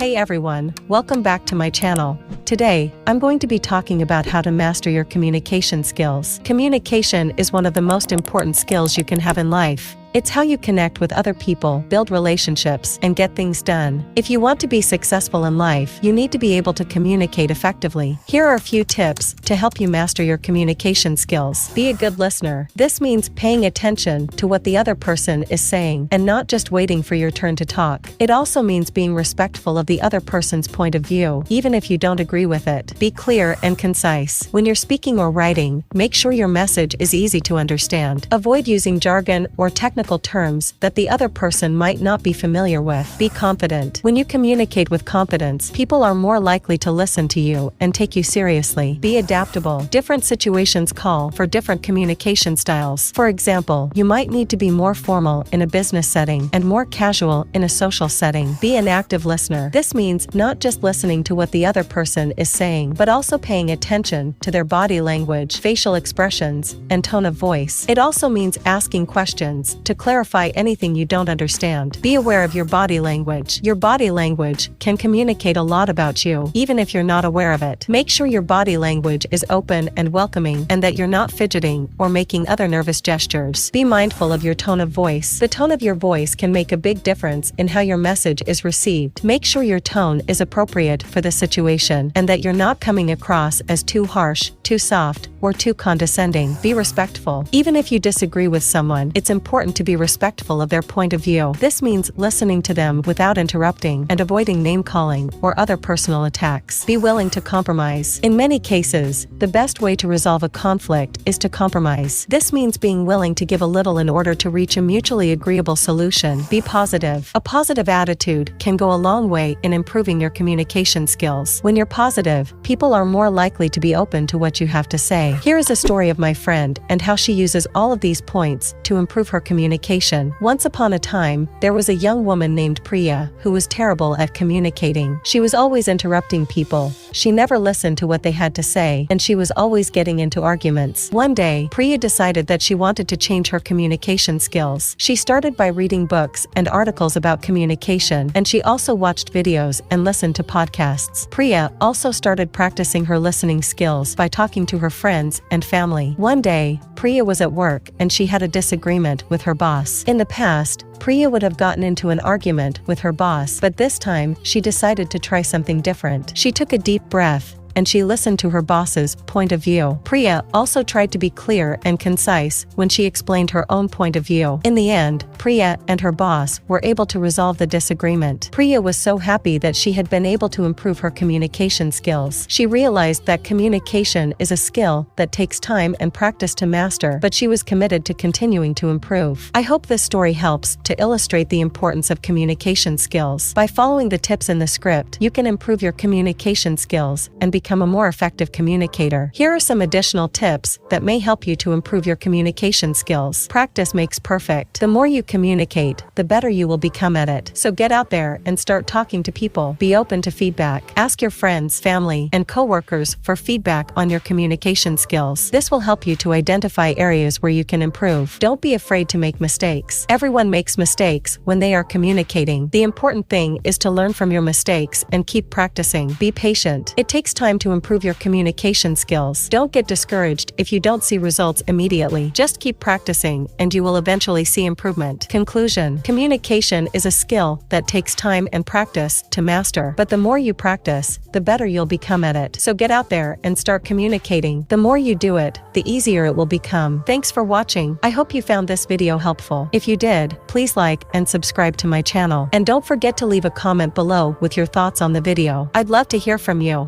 Hey everyone, welcome back to my channel. Today, I'm going to be talking about how to master your communication skills. Communication is one of the most important skills you can have in life. It's how you connect with other people, build relationships, and get things done. If you want to be successful in life, you need to be able to communicate effectively. Here are a few tips to help you master your communication skills. Be a good listener. This means paying attention to what the other person is saying and not just waiting for your turn to talk. It also means being respectful of the other person's point of view, even if you don't agree with it. Be clear and concise. When you're speaking or writing, make sure your message is easy to understand. Avoid using jargon or technical terms that the other person might not be familiar with. Be confident. When you communicate with confidence, people are more likely to listen to you and take you seriously. Be adaptable. Different situations call for different communication styles. For example, you might need to be more formal in a business setting and more casual in a social setting. Be an active listener. This means not just listening to what the other person is saying, but also paying attention to their body language, facial expressions, and tone of voice. It also means asking questions to clarify anything you don't understand. Be aware of your body language. Your body language can communicate a lot about you, even if you're not aware of it. Make sure your body language is open and welcoming, and that you're not fidgeting or making other nervous gestures. Be mindful of your tone of voice. The tone of your voice can make a big difference in how your message is received. Make sure your tone is appropriate for the situation, and that you're not coming across as too harsh, too soft, or too condescending. Be respectful. Even if you disagree with someone, it's important to be respectful of their point of view. This means listening to them without interrupting and avoiding name-calling or other personal attacks. Be willing to compromise. In many cases, the best way to resolve a conflict is to compromise. This means being willing to give a little in order to reach a mutually agreeable solution. Be positive. A positive attitude can go a long way in improving your communication skills. When you're positive, people are more likely to be open to what you have to say. Here is a story of my friend and how she uses all of these points to improve her communication. Once upon a time, there was a young woman named Priya who was terrible at communicating. She was always interrupting people. She never listened to what they had to say, and she was always getting into arguments. One day, Priya decided that she wanted to change her communication skills. She started by reading books and articles about communication, and she also watched videos and listened to podcasts. Priya also started practicing her listening skills by talking to her friends and family. One day, Priya was at work and she had a disagreement with her boss. In the past, Priya would have gotten into an argument with her boss, but this time, she decided to try something different. She took a deep breath and she listened to her boss's point of view. Priya also tried to be clear and concise when she explained her own point of view. In the end, Priya and her boss were able to resolve the disagreement. Priya was so happy that she had been able to improve her communication skills. She realized that communication is a skill that takes time and practice to master, but she was committed to continuing to improve. I hope this story helps to illustrate the importance of communication skills. By following the tips in the script, you can improve your communication skills and become a more effective communicator. Here are some additional tips that may help you to improve your communication skills. Practice makes perfect. The more you communicate, the better you will become at it. So get out there and start talking to people. Be open to feedback. Ask your friends, family, and coworkers for feedback on your communication skills. This will help you to identify areas where you can improve. Don't be afraid to make mistakes. Everyone makes mistakes when they are communicating. The important thing is to learn from your mistakes and keep practicing. Be patient. It takes time to improve your communication skills. Don't get discouraged if you don't see results immediately. Just keep practicing and you will eventually see improvement. Conclusion: communication is a skill that takes time and practice to master, but the more you practice, the better you'll become at it. So get out there and start communicating. The more you do it, the easier it will become. Thanks for watching. I hope you found this video helpful. If you did, please like and subscribe to my channel. And don't forget to leave a comment below with your thoughts on the video. I'd love to hear from you.